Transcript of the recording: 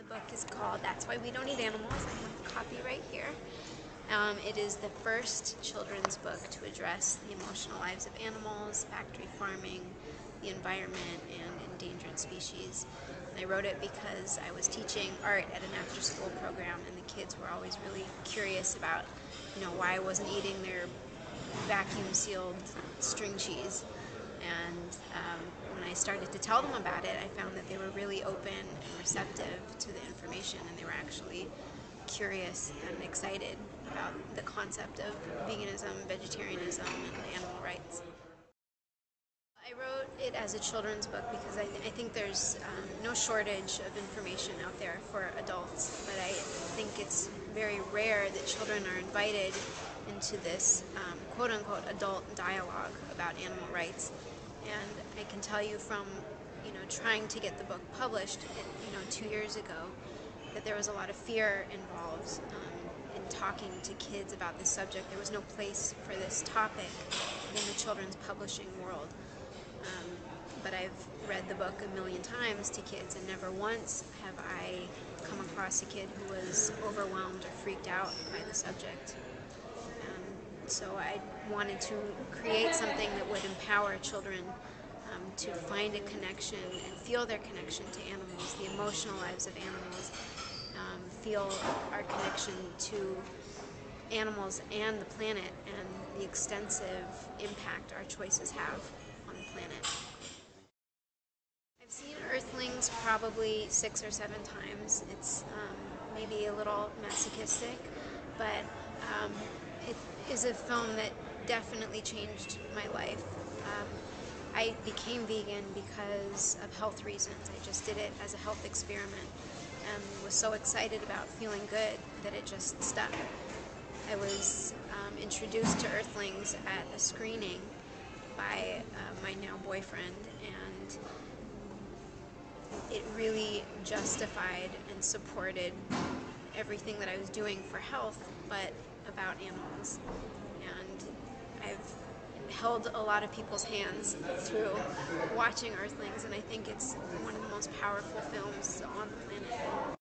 The book is called That's Why We Don't Eat Animals. I have a copy right here. It is the first children's book to address the emotional lives of animals, factory farming, the environment, and endangered species. And I wrote it because I was teaching art at an after-school program, and the kids were always really curious about, why I wasn't eating their vacuum-sealed string cheese. And when I started to tell them about it, I found that they were really open and receptive to the information, and they were actually curious and excited about the concept of veganism, vegetarianism, and animal rights. I wrote it as a children's book because I think there's no shortage of information out there for adults, but I think it's very rare that children are invited into this quote-unquote adult dialogue about animal rights. And I can tell you from trying to get the book published 2 years ago that there was a lot of fear involved in talking to kids about this subject. There was no place for this topic in the children's publishing world. But I've read the book a million times to kids, and never once have I come across a kid who was overwhelmed or freaked out by the subject. So I wanted to create something that would empower children to find a connection and feel their connection to animals, the emotional lives of animals, feel our connection to animals and the planet, and the extensive impact our choices have on the planet. I've seen Earthlings probably 6 or 7 times. It's maybe a little masochistic, but it is a film that definitely changed my life. I became vegan because of health reasons. I just did it as a health experiment and was so excited about feeling good that it just stuck. I was introduced to Earthlings at a screening by my now boyfriend, and it really justified and supported everything that I was doing for health, but about animals. And I've held a lot of people's hands through watching Earthlings, and I think it's one of the most powerful films on the planet.